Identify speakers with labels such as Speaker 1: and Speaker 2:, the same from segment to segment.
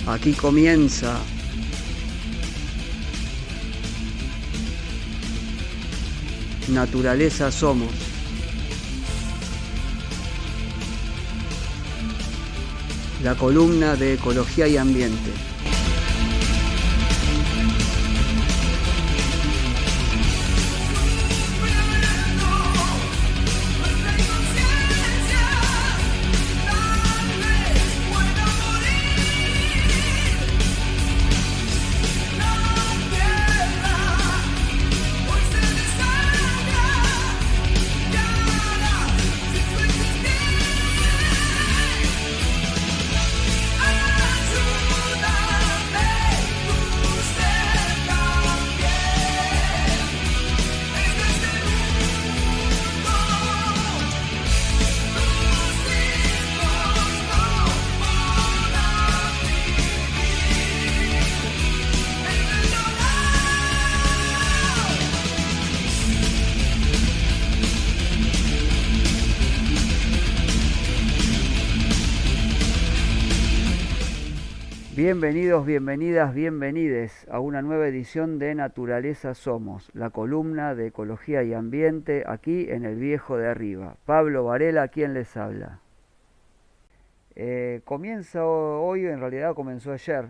Speaker 1: Aquí comienza Naturaleza Somos. La columna de Ecología y Ambiente. Bienvenidos, bienvenidas, bienvenides a una nueva edición de Naturaleza Somos, la columna de Ecología y Ambiente aquí en el Viejo de Arriba. Pablo Varela, quien les habla. Comienza hoy, en realidad comenzó ayer,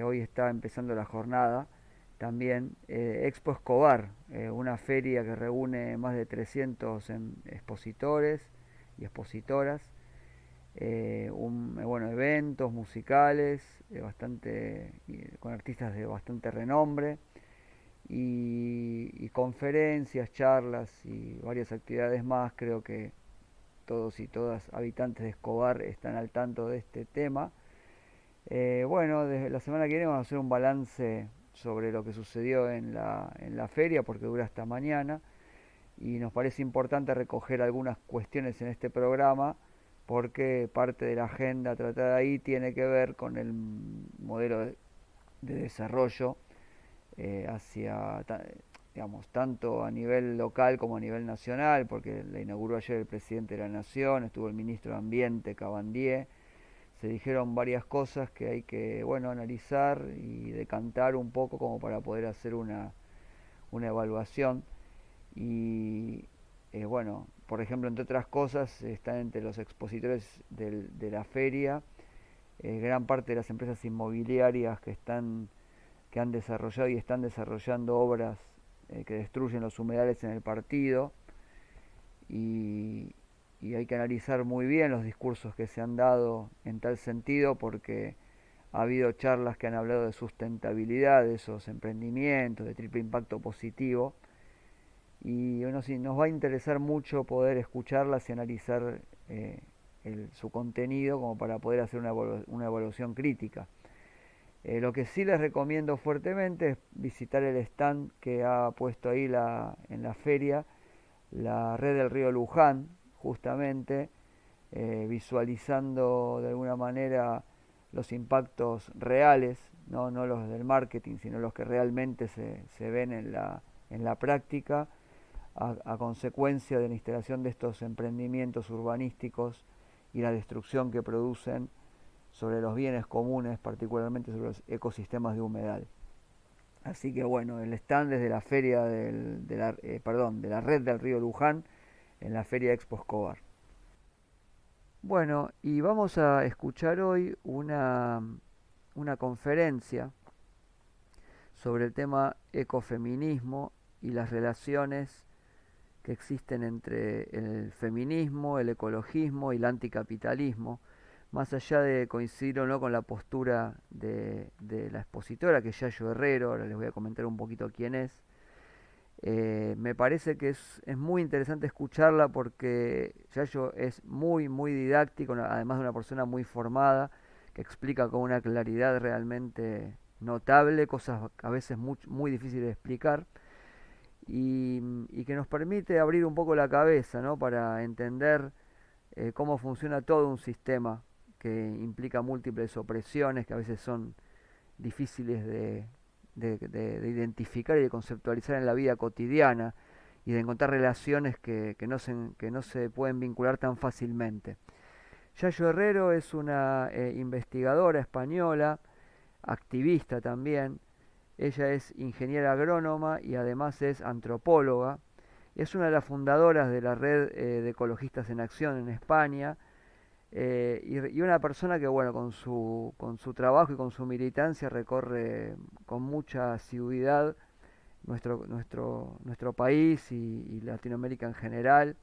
Speaker 1: hoy está empezando la jornada, también Expo Escobar, una feria que reúne más de 300 expositores y expositoras. Eventos musicales con artistas de bastante renombre y conferencias, charlas y varias actividades más. Creo que todos y todas habitantes de Escobar están al tanto de este tema. Desde la semana que viene vamos a hacer un balance sobre lo que sucedió en la feria, porque dura hasta mañana, y nos parece importante recoger algunas cuestiones en este programa, porque parte de la agenda tratada ahí tiene que ver con el modelo de desarrollo tanto a nivel local como a nivel nacional, porque la inauguró ayer el presidente de la Nación, estuvo el ministro de Ambiente, Cabandier. Se dijeron varias cosas que hay que analizar y decantar un poco como para poder hacer una evaluación. Y por ejemplo, entre otras cosas, están entre los expositores de la feria gran parte de las empresas inmobiliarias que han desarrollado y están desarrollando obras que destruyen los humedales en el partido, y hay que analizar muy bien los discursos que se han dado en tal sentido, porque ha habido charlas que han hablado de sustentabilidad de esos emprendimientos, de triple impacto positivo. Y nos va a interesar mucho poder escucharlas y analizar su contenido como para poder hacer una evaluación crítica. Lo que sí les recomiendo fuertemente es visitar el stand que ha puesto ahí en la feria la red del río Luján, justamente visualizando de alguna manera los impactos reales, no los del marketing, sino los que realmente se ven en la práctica, a consecuencia de la instalación de estos emprendimientos urbanísticos y la destrucción que producen sobre los bienes comunes, particularmente sobre los ecosistemas de humedal. Así que el stand desde la feria de la red del río Luján en la feria Expo Escobar. Y vamos a escuchar hoy una conferencia sobre el tema ecofeminismo y las relaciones que existen entre el feminismo, el ecologismo y el anticapitalismo, más allá de coincidir o no con la postura de la expositora, que es Yayo Herrero. Ahora les voy a comentar un poquito quién es. Me parece que es muy interesante escucharla, porque Yayo es muy, muy didáctico, además de una persona muy formada, que explica con una claridad realmente notable, cosas a veces muy, muy difíciles de explicar. Y que nos permite abrir un poco la cabeza, ¿no?, para entender cómo funciona todo un sistema que implica múltiples opresiones que a veces son difíciles de identificar y de conceptualizar en la vida cotidiana, y de encontrar relaciones que no se pueden vincular tan fácilmente. Yayo Herrero es una investigadora española activista también. Ella es ingeniera agrónoma y además es antropóloga. Es una de las fundadoras de la red de Ecologistas en Acción en España, y una persona que, bueno, con su trabajo y con su militancia recorre con mucha asiduidad nuestro país y Latinoamérica en general.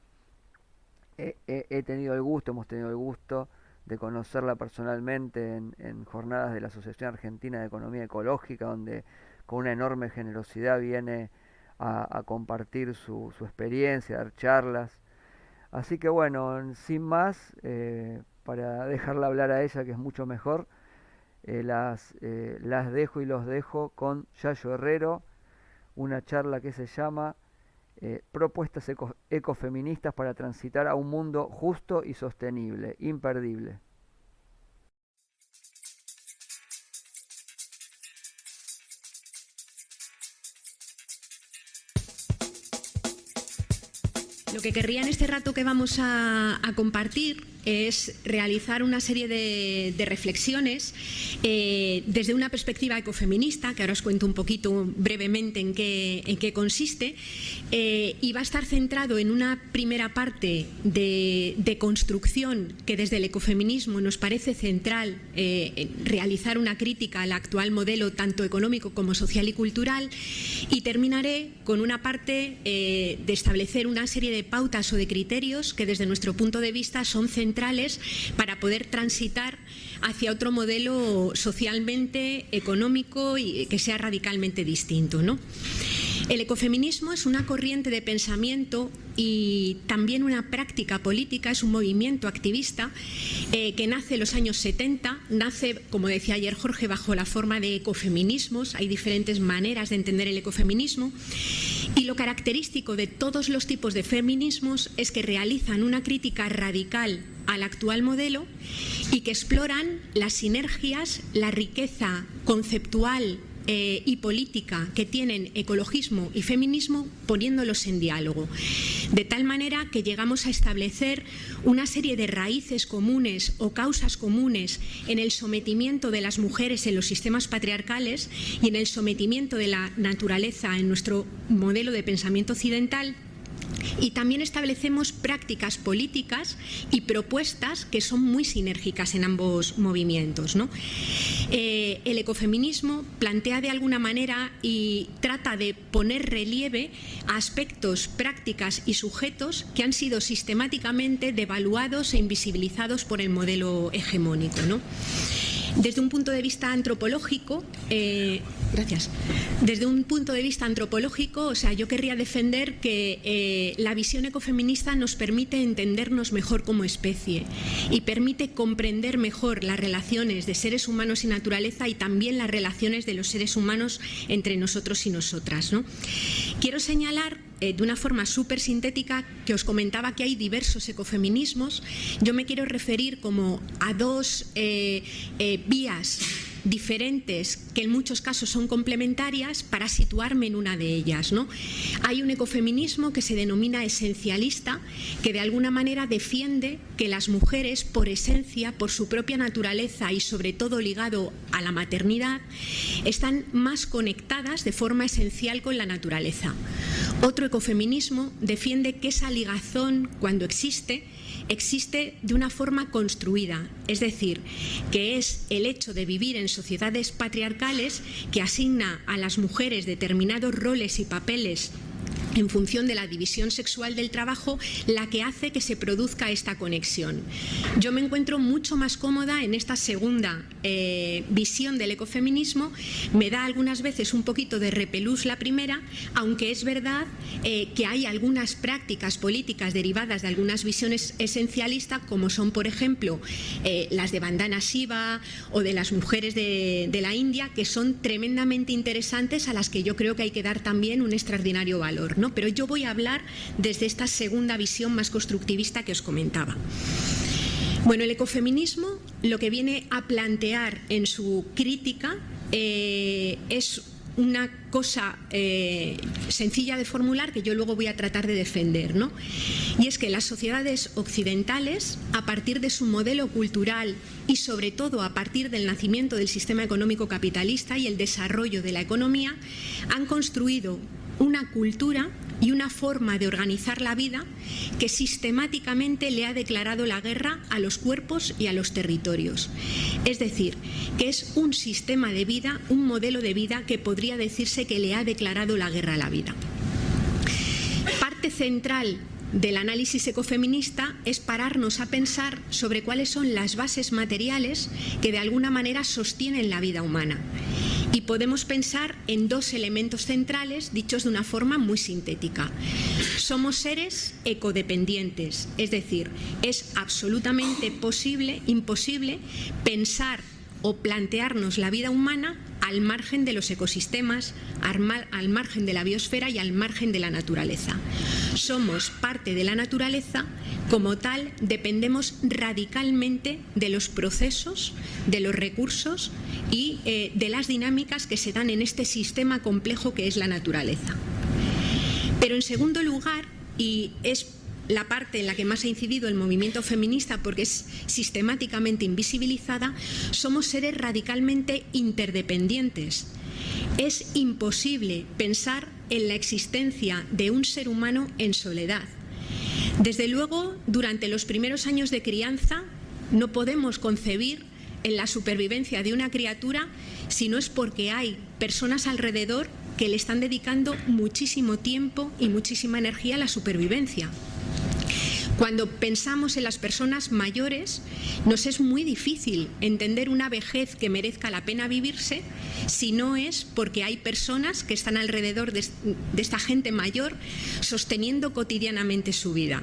Speaker 1: Hemos tenido el gusto de conocerla personalmente en jornadas de la Asociación Argentina de Economía Ecológica, donde con una enorme generosidad viene a compartir su experiencia, a dar charlas. Así que bueno, sin más, para dejarla hablar a ella, que es mucho mejor, las dejo y los dejo con Yayo Herrero, una charla que se llama Propuestas ecofeministas para transitar a un mundo justo y sostenible, imperdible.
Speaker 2: Lo que querría en este rato que vamos a compartir es realizar una serie de reflexiones desde una perspectiva ecofeminista, que ahora os cuento un poquito brevemente en qué consiste, y va a estar centrado en una primera parte de construcción que desde el ecofeminismo nos parece central, realizar una crítica al actual modelo tanto económico como social y cultural, y terminaré con una parte de establecer una serie de pautas o de criterios que desde nuestro punto de vista son centrales para poder transitar hacia otro modelo socialmente, económico y que sea radicalmente distinto, ¿no? El ecofeminismo es una corriente de pensamiento y también una práctica política, es un movimiento activista que nace en los años 70, nace, como decía ayer Jorge, bajo la forma de ecofeminismos. Hay diferentes maneras de entender el ecofeminismo, y lo característico de todos los tipos de feminismos es que realizan una crítica radical al actual modelo y que exploran las sinergias, la riqueza conceptual y política que tienen ecologismo y feminismo, poniéndolos en diálogo, de tal manera que llegamos a establecer una serie de raíces comunes o causas comunes en el sometimiento de las mujeres en los sistemas patriarcales y en el sometimiento de la naturaleza en nuestro modelo de pensamiento occidental. Y también establecemos prácticas políticas y propuestas que son muy sinérgicas en ambos movimientos, ¿no? El ecofeminismo plantea de alguna manera y trata de poner relieve a aspectos, prácticas y sujetos que han sido sistemáticamente devaluados e invisibilizados por el modelo hegemónico, ¿no? Desde un punto de vista antropológico, desde un punto de vista antropológico, o sea, yo querría defender que la visión ecofeminista nos permite entendernos mejor como especie y permite comprender mejor las relaciones de seres humanos y naturaleza, y también las relaciones de los seres humanos entre nosotros y nosotras, ¿no? Quiero señalar de una forma súper sintética que os comentaba que hay diversos ecofeminismos. Yo me quiero referir como a dos vías diferentes que en muchos casos son complementarias para situarme en una de ellas, ¿no? Hay un ecofeminismo que se denomina esencialista, que de alguna manera defiende que las mujeres, por esencia, por su propia naturaleza y sobre todo ligado a la maternidad, están más conectadas de forma esencial con la naturaleza. Otro ecofeminismo defiende que esa ligazón, cuando existe de una forma construida, es decir, que es el hecho de vivir en sociedades patriarcales que asigna a las mujeres determinados roles y papeles en función de la división sexual del trabajo, la que hace que se produzca esta conexión. Yo me encuentro mucho más cómoda en esta segunda visión del ecofeminismo. Me da algunas veces un poquito de repelús la primera, aunque es verdad que hay algunas prácticas políticas derivadas de algunas visiones esencialistas, como son, por ejemplo, las de Vandana Shiva o de las mujeres de la India, que son tremendamente interesantes, a las que yo creo que hay que dar también un extraordinario valor, ¿no? Pero yo voy a hablar desde esta segunda visión más constructivista que os comentaba. Bueno, el ecofeminismo lo que viene a plantear en su crítica es una cosa sencilla de formular que yo luego voy a tratar de defender, ¿no? Y es que las sociedades occidentales, a partir de su modelo cultural y sobre todo a partir del nacimiento del sistema económico capitalista y el desarrollo de la economía, han construido una cultura y una forma de organizar la vida que sistemáticamente le ha declarado la guerra a los cuerpos y a los territorios. Es decir, que es un sistema de vida, un modelo de vida que podría decirse que le ha declarado la guerra a la vida. Parte central del análisis ecofeminista es pararnos a pensar sobre cuáles son las bases materiales que de alguna manera sostienen la vida humana. Y podemos pensar en dos elementos centrales dichos de una forma muy sintética. Somos seres ecodependientes, es decir, es absolutamente imposible pensar o plantearnos la vida humana al margen de los ecosistemas, al margen de la biosfera y al margen de la naturaleza. Somos parte de la naturaleza, como tal dependemos radicalmente de los procesos, de los recursos y de las dinámicas que se dan en este sistema complejo que es la naturaleza. Pero en segundo lugar, y es la parte en la que más ha incidido el movimiento feminista porque es sistemáticamente invisibilizada, somos seres radicalmente interdependientes. Es imposible pensar en la existencia de un ser humano en soledad. Desde luego, durante los primeros años de crianza, no podemos concebir en la supervivencia de una criatura si no es porque hay personas alrededor que le están dedicando muchísimo tiempo y muchísima energía a la supervivencia. Cuando pensamos en las personas mayores, nos es muy difícil entender una vejez que merezca la pena vivirse si no es porque hay personas que están alrededor de esta gente mayor sosteniendo cotidianamente su vida.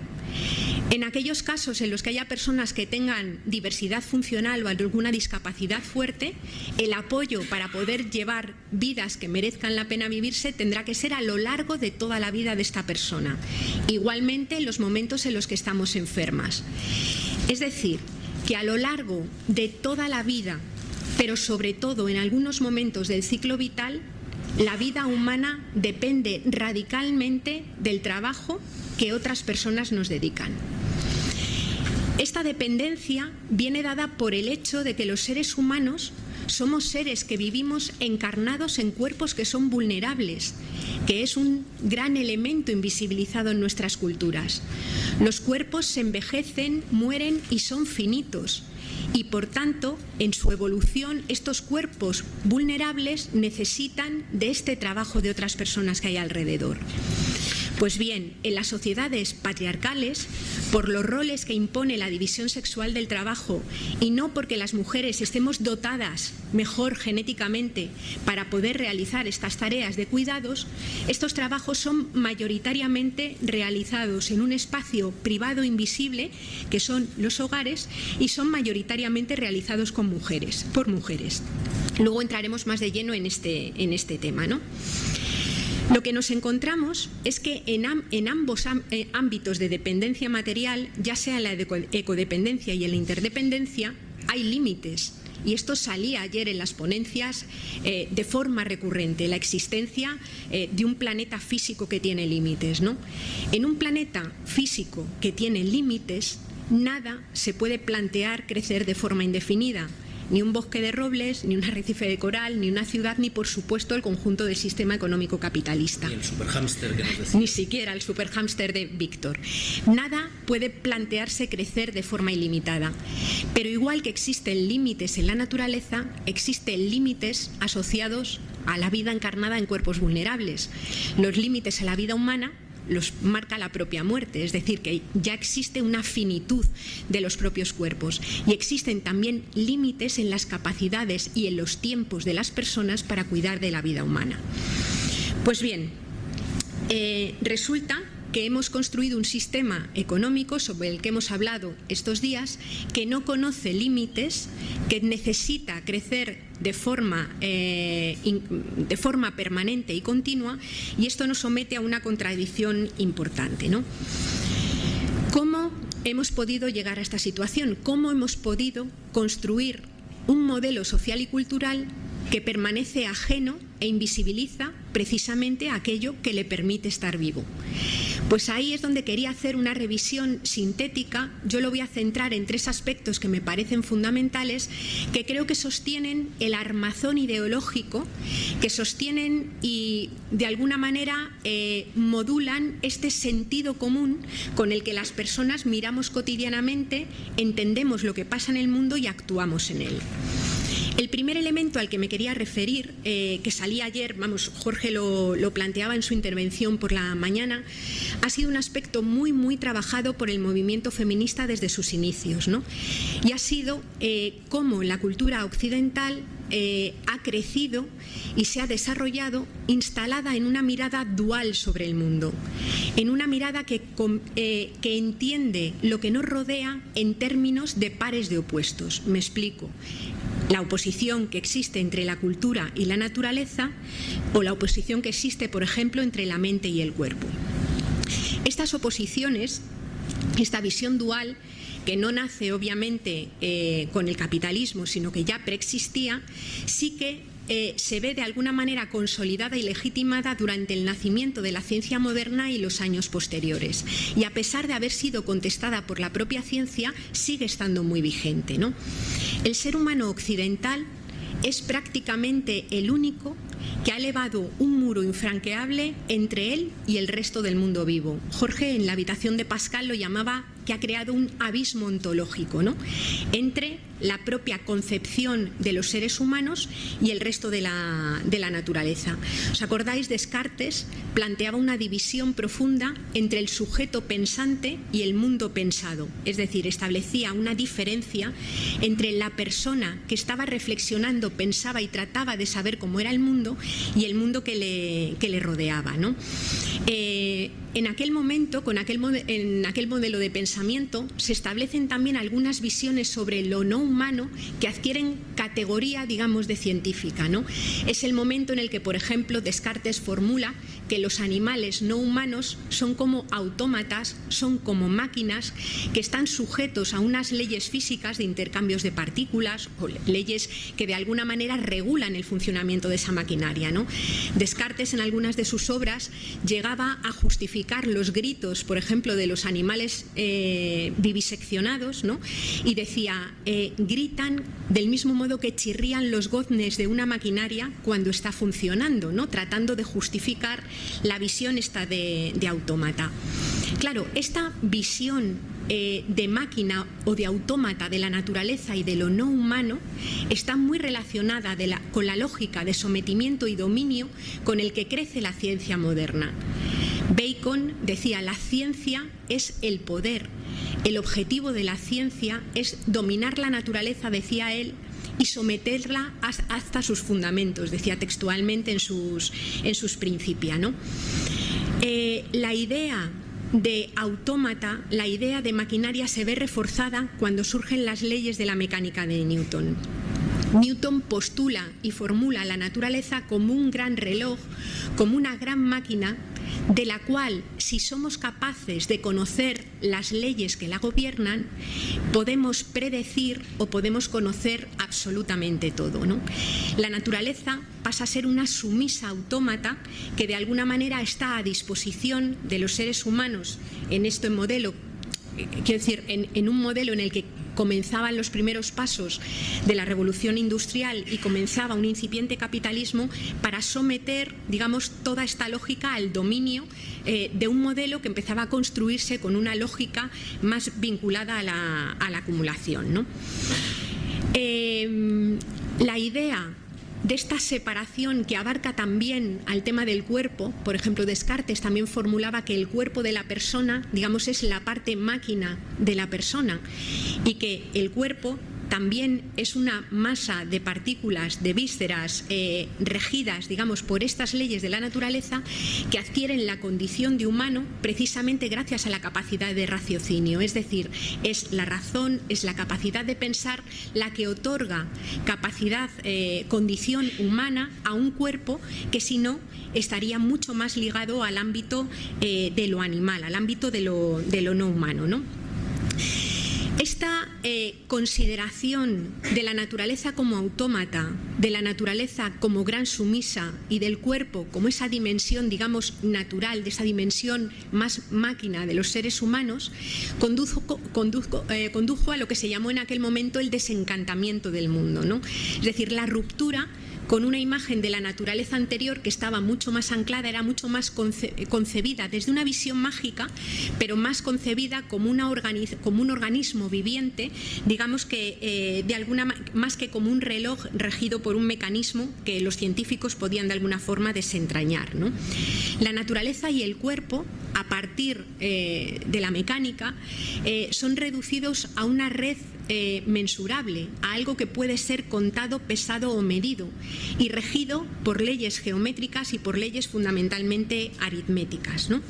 Speaker 2: En aquellos casos en los que haya personas que tengan diversidad funcional o alguna discapacidad fuerte, el apoyo para poder llevar vidas que merezcan la pena vivirse tendrá que ser a lo largo de toda la vida de esta persona. Igualmente en los momentos en los que estamos enfermas. Es decir, que a lo largo de toda la vida, pero sobre todo en algunos momentos del ciclo vital, la vida humana depende radicalmente del trabajo que otras personas nos dedican. Esta dependencia viene dada por el hecho de que los seres humanos somos seres que vivimos encarnados en cuerpos que son vulnerables, que es un gran elemento invisibilizado en nuestras culturas. Los cuerpos se envejecen, mueren y son finitos. Y por tanto, en su evolución, estos cuerpos vulnerables necesitan de este trabajo de otras personas que hay alrededor. Pues bien, en las sociedades patriarcales, por los roles que impone la división sexual del trabajo y no porque las mujeres estemos dotadas mejor genéticamente para poder realizar estas tareas de cuidados, estos trabajos son mayoritariamente realizados en un espacio privado invisible, que son los hogares, y son mayoritariamente realizados por mujeres. Luego entraremos más de lleno en este tema, ¿no? Lo que nos encontramos es que en ambos ámbitos de dependencia material, ya sea en la ecodependencia y en la interdependencia, hay límites. Y esto salía ayer en las ponencias de forma recurrente, la existencia de un planeta físico que tiene límites, ¿no? En un planeta físico que tiene límites, nada se puede plantear crecer de forma indefinida. Ni un bosque de robles, ni un arrecife de coral, ni una ciudad, ni por supuesto el conjunto del sistema económico capitalista.
Speaker 3: Ni el superhámster que nos decía.
Speaker 2: Ni siquiera el superhámster de Víctor. Nada puede plantearse crecer de forma ilimitada. Pero igual que existen límites en la naturaleza, existen límites asociados a la vida encarnada en cuerpos vulnerables. Los límites a la vida humana los marca la propia muerte, es decir, que ya existe una finitud de los propios cuerpos y existen también límites en las capacidades y en los tiempos de las personas para cuidar de la vida humana. Pues bien, resulta que hemos construido un sistema económico sobre el que hemos hablado estos días que no conoce límites, que necesita crecer de forma permanente y continua, y esto nos somete a una contradicción importante, ¿no? ¿Cómo hemos podido llegar a esta situación? ¿Cómo hemos podido construir un modelo social y cultural que permanece ajeno e invisibiliza precisamente aquello que le permite estar vivo. Pues ahí es donde quería hacer una revisión sintética. Yo lo voy a centrar en 3 aspectos que me parecen fundamentales, que creo que sostienen el armazón ideológico, que sostienen y de alguna manera modulan este sentido común con el que las personas miramos cotidianamente, entendemos lo que pasa en el mundo y actuamos en él. El primer elemento al que me quería referir, que salía ayer, Jorge lo planteaba en su intervención por la mañana, ha sido un aspecto muy trabajado por el movimiento feminista desde sus inicios, ¿no? Y ha sido cómo la cultura occidental ha crecido y se ha desarrollado instalada en una mirada dual sobre el mundo, en una mirada que entiende lo que nos rodea en términos de pares de opuestos. Me explico. La oposición que existe entre la cultura y la naturaleza, o la oposición que existe, por ejemplo, entre la mente y el cuerpo. Estas oposiciones, esta visión dual, que no nace obviamente con el capitalismo, sino que ya preexistía, sí que se ve de alguna manera consolidada y legitimada durante el nacimiento de la ciencia moderna y los años posteriores. Y a pesar de haber sido contestada por la propia ciencia, sigue estando muy vigente, ¿no? El ser humano occidental es prácticamente el único que ha elevado un muro infranqueable entre él y el resto del mundo vivo. Jorge, en la habitación de Pascal, lo llamaba que ha creado un abismo ontológico, ¿no?, entre la propia concepción de los seres humanos y el resto de la naturaleza. ¿Os acordáis? Descartes planteaba una división profunda entre el sujeto pensante y el mundo pensado, es decir, establecía una diferencia entre la persona que estaba reflexionando, pensaba y trataba de saber cómo era el mundo y el mundo que le rodeaba, ¿no? En aquel momento, en aquel modelo de pensamiento, se establecen también algunas visiones sobre lo no humano que adquieren categoría, digamos, de científica, ¿no? Es el momento en el que, por ejemplo, Descartes formula que los animales no humanos son como autómatas, son como máquinas que están sujetos a unas leyes físicas de intercambios de partículas o leyes que de alguna manera regulan el funcionamiento de esa maquinaria, ¿no? Descartes, en algunas de sus obras, llegaba a justificar los gritos, por ejemplo, de los animales viviseccionados, ¿no? Y decía, gritan del mismo modo que chirrían los goznes de una maquinaria cuando está funcionando, ¿no?, tratando de justificar la visión esta de autómata. Claro, esta visión de máquina o de autómata de la naturaleza y de lo no humano está muy relacionada con la lógica de sometimiento y dominio con el que crece la ciencia moderna. Bacon decía, la ciencia es el poder. El objetivo de la ciencia es dominar la naturaleza, decía él, y someterla hasta sus fundamentos, decía textualmente en sus Principia, ¿no? La idea de autómata, la idea de maquinaria se ve reforzada cuando surgen las leyes de la mecánica de Newton. Newton postula y formula la naturaleza como un gran reloj, como una gran máquina, de la cual, si somos capaces de conocer las leyes que la gobiernan, podemos predecir o podemos conocer absolutamente todo, ¿no? La naturaleza pasa a ser una sumisa autómata que de alguna manera está a disposición de los seres humanos en este modelo, quiero decir, en un modelo en el que comenzaban los primeros pasos de la revolución industrial y comenzaba un incipiente capitalismo, para someter, digamos, toda esta lógica al dominio de un modelo que empezaba a construirse con una lógica más vinculada a la acumulación, ¿no? La idea de esta separación que abarca también al tema del cuerpo, por ejemplo, Descartes también formulaba que el cuerpo de la persona, digamos, es la parte máquina de la persona, y que el cuerpo también es una masa de partículas, de vísceras regidas, digamos, por estas leyes de la naturaleza, que adquieren la condición de humano precisamente gracias a la capacidad de raciocinio. Es decir, es la razón, es la capacidad de pensar la que otorga capacidad, condición humana a un cuerpo que, si no, estaría mucho más ligado al ámbito de lo animal, al ámbito de lo no humano, ¿no? Esta consideración de la naturaleza como autómata, de la naturaleza como gran sumisa y del cuerpo como esa dimensión, digamos, natural, de esa dimensión más máquina de los seres humanos, condujo a lo que se llamó en aquel momento el desencantamiento del mundo, ¿no? Es decir, la ruptura con una imagen de la naturaleza anterior que estaba mucho más anclada, era mucho más concebida desde una visión mágica, pero más concebida como un organismo viviente, digamos que más que como un reloj regido por un mecanismo que los científicos podían de alguna forma desentrañar, ¿no? La naturaleza y el cuerpo, a partir de la mecánica, son reducidos a una red mensurable, a algo que puede ser contado, pesado o medido, y regido por leyes geométricas y por leyes fundamentalmente aritméticas, ¿no?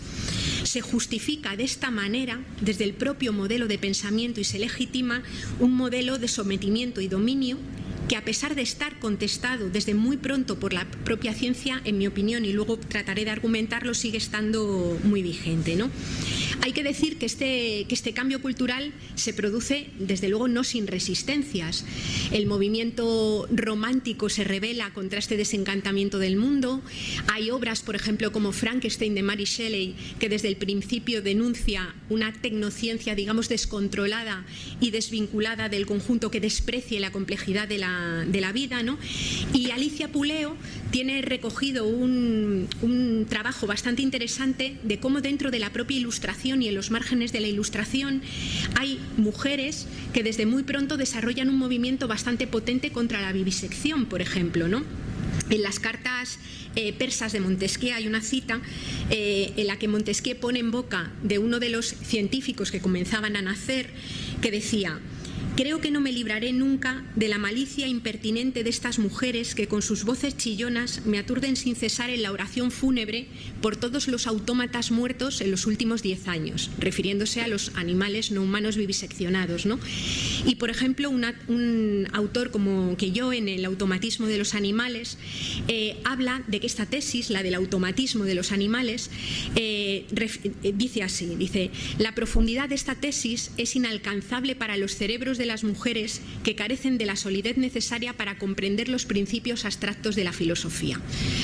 Speaker 2: Se justifica de esta manera, desde el propio modelo de pensamiento, y se legitima un modelo de sometimiento y dominio que, a pesar de estar contestado desde muy pronto por la propia ciencia, en mi opinión, y luego trataré de argumentarlo, sigue estando muy vigente, ¿no? Hay que decir que este cambio cultural se produce, desde luego, no sin resistencias. El movimiento romántico se rebela contra este desencantamiento del mundo. Hay obras, por ejemplo, como Frankenstein de Mary Shelley, que desde el principio denuncia una tecnociencia, digamos, descontrolada y desvinculada del conjunto, que desprecie la complejidad de la vida, ¿no? Y Alicia Puleo tiene recogido un trabajo bastante interesante de cómo dentro de la propia Ilustración y en los márgenes de la Ilustración hay mujeres que desde muy pronto desarrollan un movimiento bastante potente contra la vivisección, por ejemplo, ¿no? En las cartas persas de Montesquieu hay una cita en la que Montesquieu pone en boca de uno de los científicos que comenzaban a nacer, que decía: «Creo que no me libraré nunca de la malicia impertinente de estas mujeres que con sus voces chillonas me aturden sin cesar en la oración fúnebre por todos los autómatas muertos en los últimos 10 años», refiriéndose a los animales no humanos viviseccionados, ¿no? Y, por ejemplo, un autor como Queillot, en El automatismo de los animales, habla de que esta tesis, la del automatismo de los animales, dice así, dice: «La profundidad de esta tesis es inalcanzable para los cerebros de las mujeres que carecen de la solidez necesaria para comprender los principios abstractos de la filosofía».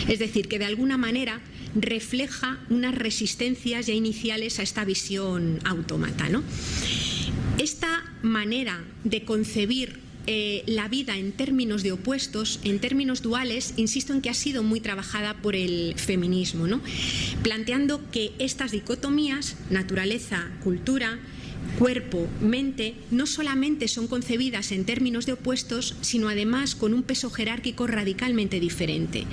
Speaker 2: Es decir, que de alguna manera refleja unas resistencias ya iniciales a esta visión autómata, ¿no? Esta manera de concebir la vida en términos de opuestos, en términos duales, insisto en que ha sido muy trabajada por el feminismo, ¿no? Planteando que estas dicotomías, naturaleza, cultura, cuerpo, mente, no solamente son concebidas en términos de opuestos, sino además con un peso jerárquico radicalmente diferente.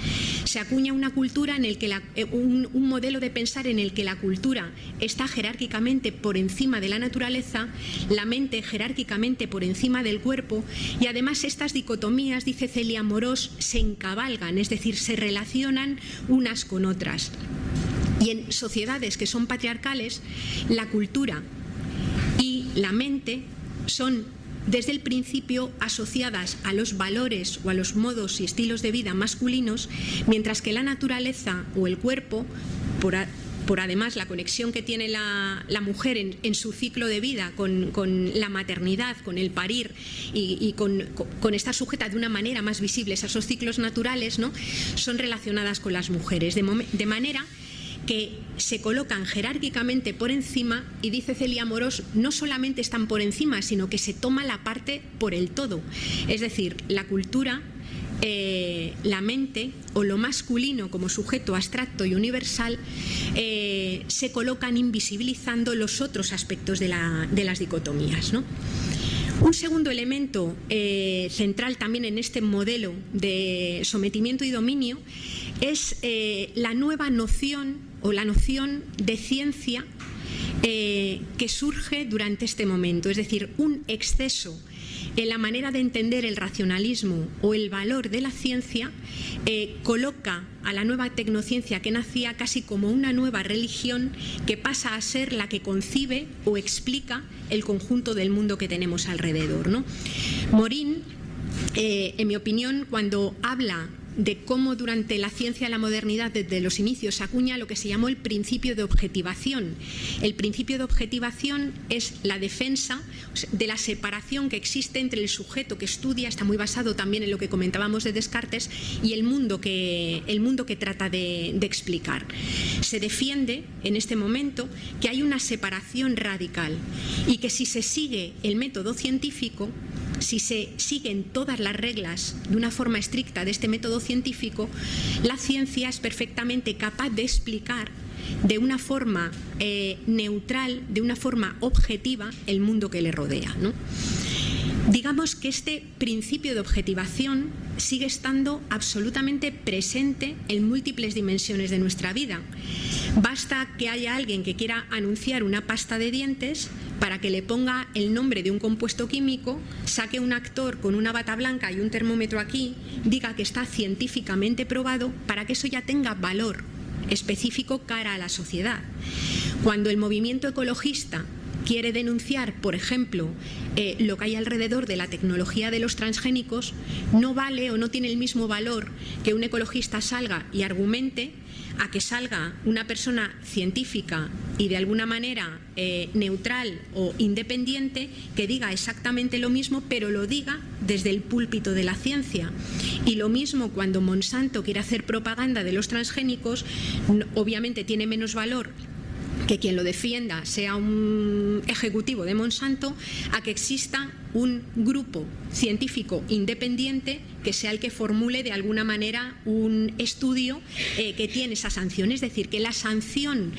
Speaker 2: Se acuña una cultura en el que un modelo de pensar en el que la cultura está jerárquicamente por encima de la naturaleza, la mente jerárquicamente por encima del cuerpo, y además estas dicotomías, dice Celia Amorós, se encabalgan, es decir, se relacionan unas con otras. Y en sociedades que son patriarcales, la cultura y la mente son desde el principio asociadas a los valores o a los modos y estilos de vida masculinos, mientras que la naturaleza o el cuerpo, por además la conexión que tiene la mujer en su ciclo de vida con la maternidad, con el parir y con estar sujeta de una manera más visible a esos ciclos naturales, ¿no?, son relacionadas con las mujeres, de manera que se colocan jerárquicamente por encima, y dice Celia Amorós, no solamente están por encima, sino que se toma la parte por el todo. Es decir, la cultura, la mente o lo masculino como sujeto abstracto y universal se colocan invisibilizando los otros aspectos de las dicotomías, ¿no? Un segundo elemento central también en este modelo de sometimiento y dominio es la nueva noción o la noción de ciencia que surge durante este momento, es decir, un exceso en la manera de entender el racionalismo o el valor de la ciencia coloca a la nueva tecnociencia que nacía casi como una nueva religión que pasa a ser la que concibe o explica el conjunto del mundo que tenemos alrededor, ¿no? Morin, en mi opinión, cuando habla de cómo durante la ciencia de la modernidad, desde los inicios, se acuña lo que se llamó el principio de objetivación. El principio de objetivación es la defensa de la separación que existe entre el sujeto que estudia, está muy basado también en lo que comentábamos de Descartes, y el mundo que trata de explicar. Se defiende en este momento que hay una separación radical y que si se sigue el método científico, si se siguen todas las reglas de una forma estricta de este método científico, la ciencia es perfectamente capaz de explicar de una forma neutral, de una forma objetiva, el mundo que le rodea, ¿no? Digamos que este principio de objetivación sigue estando absolutamente presente en múltiples dimensiones de nuestra vida. Basta que haya alguien que quiera anunciar una pasta de dientes para que le ponga el nombre de un compuesto químico, saque un actor con una bata blanca y un termómetro aquí, diga que está científicamente probado, para que eso ya tenga valor específico cara a la sociedad. Cuando el movimiento ecologista quiere denunciar, por ejemplo, lo que hay alrededor de la tecnología de los transgénicos, no vale o no tiene el mismo valor que un ecologista salga y argumente a que salga una persona científica y de alguna manera neutral o independiente que diga exactamente lo mismo, pero lo diga desde el púlpito de la ciencia. Y lo mismo cuando Monsanto quiere hacer propaganda de los transgénicos, obviamente tiene menos valor que quien lo defienda sea un ejecutivo de Monsanto, a que exista un grupo científico independiente que sea el que formule de alguna manera un estudio que tiene esa sanción. Es decir, que la sanción,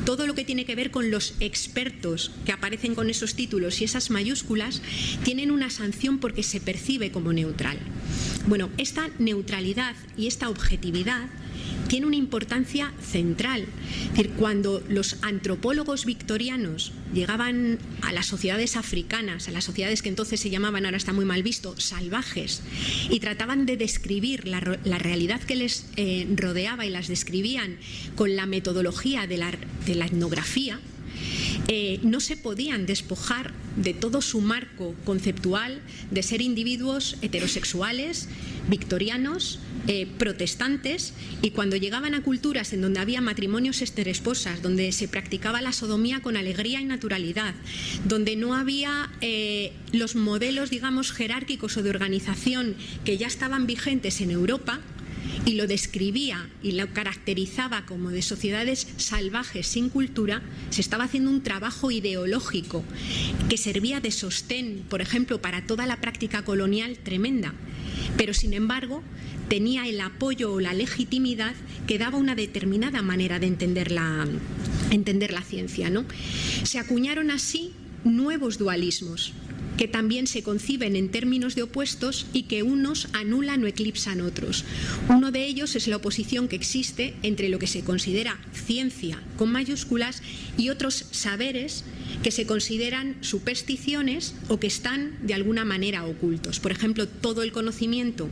Speaker 2: todo lo que tiene que ver con los expertos que aparecen con esos títulos y esas mayúsculas, tienen una sanción porque se percibe como neutral. Bueno, esta neutralidad y esta objetividad tiene una importancia central. Es decir, cuando los antropólogos victorianos llegaban a las sociedades africanas, a las sociedades que entonces se llamaban, ahora está muy mal visto, salvajes, y trataban de describir la realidad que les rodeaba y las describían con la metodología de la etnografía, no se podían despojar de todo su marco conceptual de ser individuos heterosexuales, victorianos, protestantes, y cuando llegaban a culturas en donde había matrimonios esteresposas, donde se practicaba la sodomía con alegría y naturalidad, donde no había los modelos, digamos, jerárquicos o de organización que ya estaban vigentes en Europa, y lo describía y lo caracterizaba como de sociedades salvajes sin cultura, se estaba haciendo un trabajo ideológico que servía de sostén, por ejemplo, para toda la práctica colonial tremenda, pero sin embargo tenía el apoyo o la legitimidad que daba una determinada manera de entender la ciencia, ¿no? Se acuñaron así nuevos dualismos que también se conciben en términos de opuestos y que unos anulan o eclipsan otros. Uno de ellos es la oposición que existe entre lo que se considera ciencia con mayúsculas y otros saberes que se consideran supersticiones o que están de alguna manera ocultos. Por ejemplo, todo el conocimiento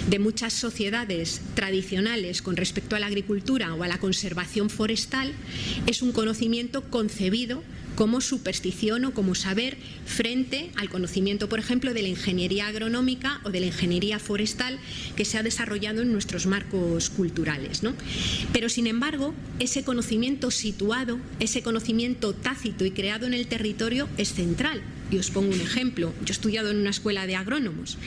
Speaker 2: de muchas sociedades tradicionales con respecto a la agricultura o a la conservación forestal es un conocimiento concebido como superstición o como saber frente al conocimiento, por ejemplo, de la ingeniería agronómica o de la ingeniería forestal que se ha desarrollado en nuestros marcos culturales, ¿no? Pero, sin embargo, ese conocimiento situado, ese conocimiento tácito y creado en el territorio es central. Y os pongo un ejemplo. Yo he estudiado en una escuela de agrónomos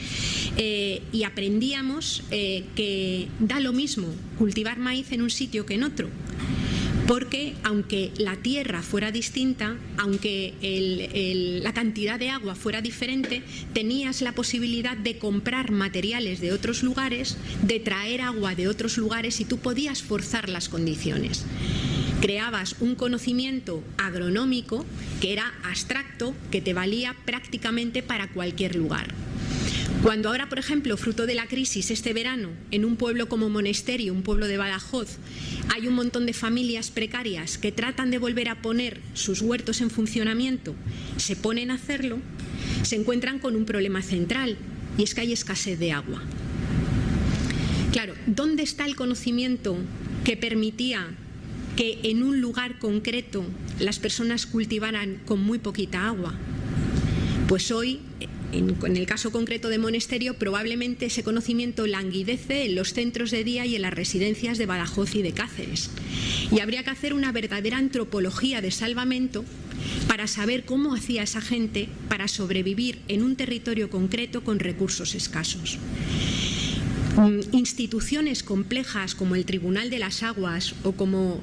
Speaker 2: y aprendíamos que da lo mismo cultivar maíz en un sitio que en otro. Porque aunque la tierra fuera distinta, aunque la cantidad de agua fuera diferente, tenías la posibilidad de comprar materiales de otros lugares, de traer agua de otros lugares y tú podías forzar las condiciones. Creabas un conocimiento agronómico que era abstracto, que te valía prácticamente para cualquier lugar. Cuando ahora, por ejemplo, fruto de la crisis este verano, en un pueblo como Monesterio, un pueblo de Badajoz, hay un montón de familias precarias que tratan de volver a poner sus huertos en funcionamiento, se ponen a hacerlo, se encuentran con un problema central, y es que hay escasez de agua. Claro, ¿dónde está el conocimiento que permitía que en un lugar concreto las personas cultivaran con muy poquita agua? Pues hoy en el caso concreto de Monesterio, probablemente ese conocimiento languidece en los centros de día y en las residencias de Badajoz y de Cáceres. Y habría que hacer una verdadera antropología de salvamento para saber cómo hacía esa gente para sobrevivir en un territorio concreto con recursos escasos. Instituciones complejas como el Tribunal de las Aguas o como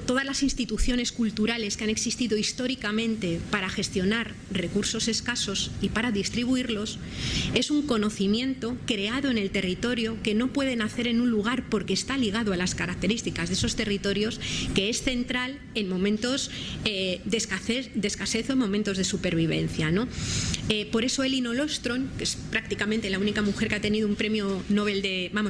Speaker 2: todas las instituciones culturales que han existido históricamente para gestionar recursos escasos y para distribuirlos, es un conocimiento creado en el territorio que no puede nacer en un lugar porque está ligado a las características de esos territorios, que es central en momentos de escasez o en momentos de supervivencia, ¿no? Por eso Elinor Ostrom, que es prácticamente la única mujer que ha tenido un premio Nobel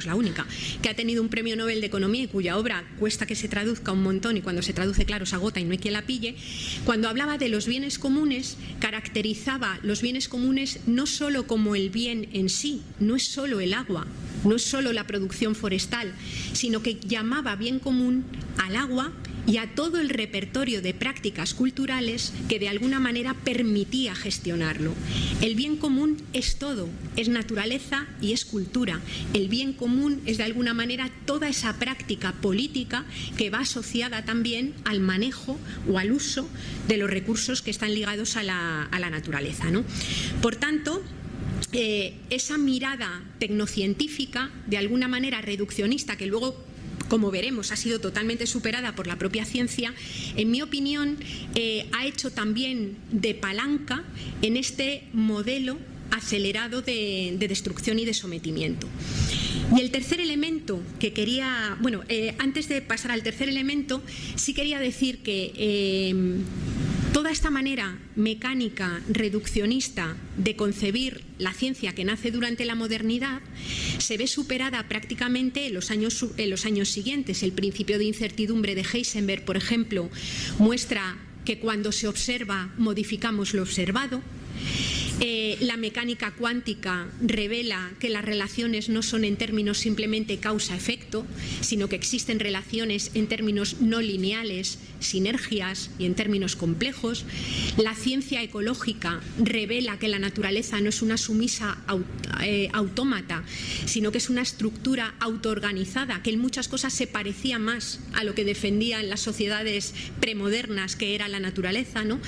Speaker 2: la única que ha tenido un premio Nobel de Economía y cuya obra cuesta que se traduzca un montón, y cuando se traduce, claro, se agota y no hay quien la pille, cuando hablaba de los bienes comunes, caracterizaba los bienes comunes no solo como el bien en sí, no es solo el agua, no es solo la producción forestal, sino que llamaba bien común al agua y a todo el repertorio de prácticas culturales que de alguna manera permitía gestionarlo. El bien común es todo, es naturaleza y es cultura. El bien común es de alguna manera toda esa práctica política que va asociada también al manejo o al uso de los recursos que están ligados a la naturaleza, ¿no? Por tanto, esa mirada tecnocientífica, de alguna manera reduccionista, que luego, como veremos, ha sido totalmente superada por la propia ciencia, en mi opinión, ha hecho también de palanca en este modelo acelerado de destrucción y de sometimiento. Y el tercer elemento que quería, antes de pasar al tercer elemento, sí quería decir que toda esta manera mecánica, reduccionista de concebir la ciencia que nace durante la modernidad se ve superada prácticamente en los años siguientes. El principio de incertidumbre de Heisenberg, por ejemplo, muestra que cuando se observa modificamos lo observado. La mecánica cuántica revela que las relaciones no son en términos simplemente causa-efecto, sino que existen relaciones en términos no lineales, sinergias y en términos complejos. La ciencia ecológica revela que la naturaleza no es una sumisa autómata, sino que es una estructura autoorganizada, que en muchas cosas se parecía más a lo que defendían las sociedades premodernas, que era la naturaleza, ¿no?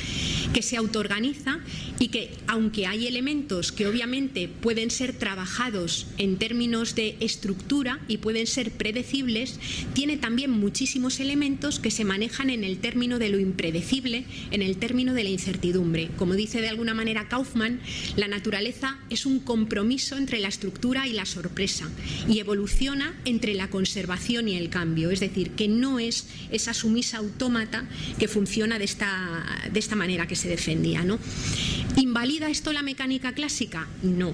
Speaker 2: Que se autoorganiza y que, aunque hay elementos que obviamente pueden ser trabajados en términos de estructura y pueden ser predecibles, tiene también muchísimos elementos que se manejan en el término de lo impredecible, en el término de la incertidumbre. Como dice de alguna manera Kaufman, la naturaleza es un compromiso entre la estructura y la sorpresa y evoluciona entre la conservación y el cambio, es decir, que no es esa sumisa autómata que funciona de esta manera que se defendía, ¿no? ¿Invalida esto la mecánica clásica? No.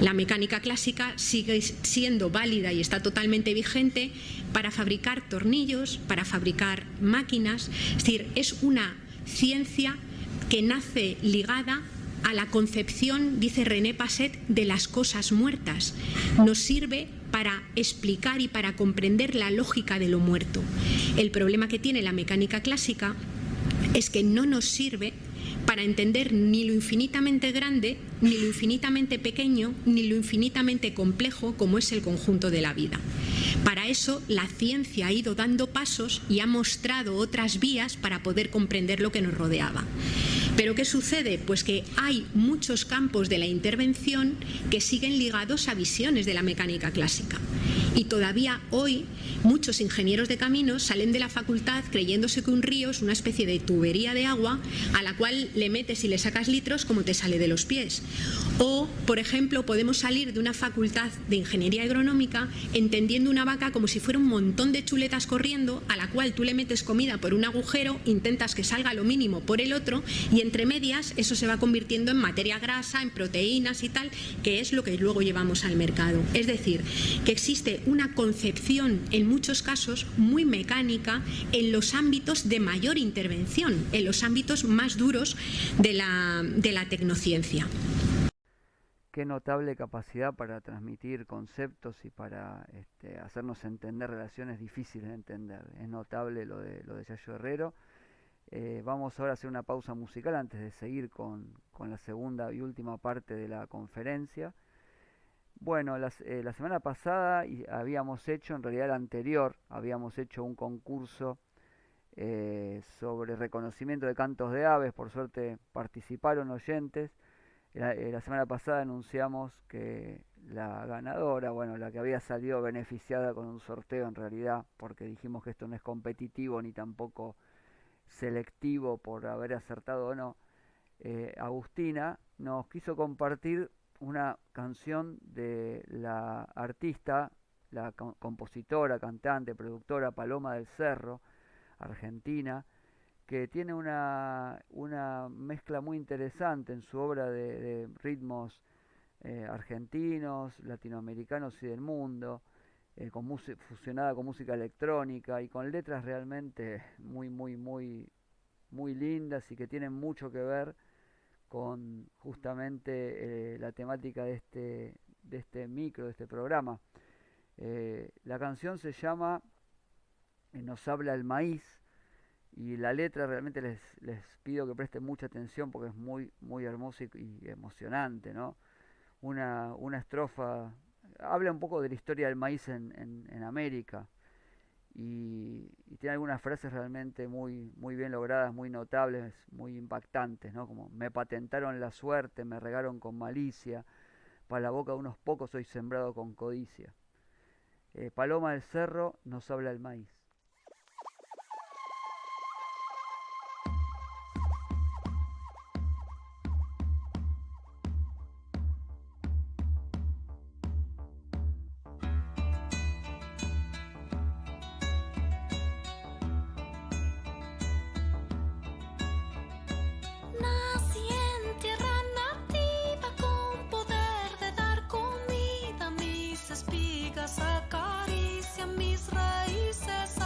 Speaker 2: La mecánica clásica sigue siendo válida y está totalmente vigente para fabricar tornillos, para fabricar máquinas. Es decir, es una ciencia que nace ligada a la concepción, dice René Passet, de las cosas muertas. Nos sirve para explicar y para comprender la lógica de lo muerto. El problema que tiene la mecánica clásica es que no nos sirve para entender ni lo infinitamente grande, ni lo infinitamente pequeño, ni lo infinitamente complejo como es el conjunto de la vida. Para eso la ciencia ha ido dando pasos y ha mostrado otras vías para poder comprender lo que nos rodeaba. ¿Pero qué sucede? Pues que hay muchos campos de la intervención que siguen ligados a visiones de la mecánica clásica. Y todavía hoy muchos ingenieros de caminos salen de la facultad creyéndose que un río es una especie de tubería de agua a la cual le metes y le sacas litros como te sale de los pies. O, por ejemplo, podemos salir de una facultad de ingeniería agronómica entendiendo una vaca como si fuera un montón de chuletas corriendo a la cual tú le metes comida por un agujero, intentas que salga lo mínimo por el otro y entre medias eso se va convirtiendo en materia grasa, en proteínas y tal, que es lo que luego llevamos al mercado. Es decir, que existe una concepción en muchos casos muy mecánica en los ámbitos de mayor intervención, en los ámbitos más duros de la tecnociencia.
Speaker 1: Qué notable capacidad para transmitir conceptos y para hacernos entender relaciones difíciles de entender. Es notable lo de Yayo Herrero. Vamos ahora a hacer una pausa musical antes de seguir con la segunda y última parte de la conferencia. Bueno, la semana pasada habíamos hecho, en realidad la anterior, habíamos hecho un concurso sobre reconocimiento de cantos de aves. Por suerte participaron oyentes. La semana pasada anunciamos que la ganadora, bueno, la que había salido beneficiada con un sorteo en realidad, porque dijimos que esto no es competitivo ni tampoco selectivo por haber acertado o no, Agustina nos quiso compartir una canción de la artista, la compositora, cantante, productora Paloma del Cerro, argentina, que tiene una mezcla muy interesante en su obra de ritmos argentinos, latinoamericanos y del mundo, fusionada con música electrónica y con letras realmente muy lindas y que tienen mucho que ver con justamente la temática de este programa. La canción se llama Nos habla el maíz, y la letra realmente les pido que presten mucha atención porque es muy hermoso y emocionante, ¿no? Una estrofa habla un poco de la historia del maíz en América y tiene algunas frases realmente muy bien logradas, muy notables, muy impactantes, ¿no? Como: me patentaron la suerte, me regaron con malicia, para la boca de unos pocos soy sembrado con codicia. Paloma del Cerro, nos habla el maíz.
Speaker 3: Nací en tierra nativa con poder de dar comida. Mis espigas acarician mis raíces.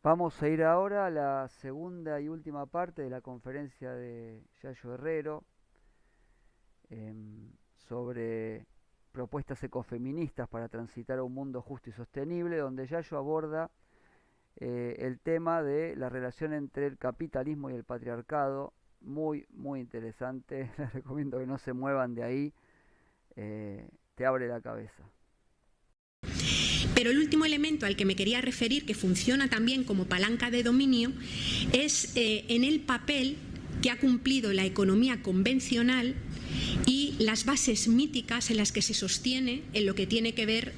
Speaker 1: Vamos a ir ahora a la segunda y última parte de la conferencia de Yayo Herrero sobre propuestas ecofeministas para transitar a un mundo justo y sostenible, donde Yayo aborda el tema de la relación entre el capitalismo y el patriarcado. Muy, muy interesante. Les recomiendo que no se muevan de ahí. Te abre la cabeza.
Speaker 2: Pero el último elemento al que me quería referir, que funciona también como palanca de dominio, es en el papel que ha cumplido la economía convencional y las bases míticas en las que se sostiene en lo que tiene que ver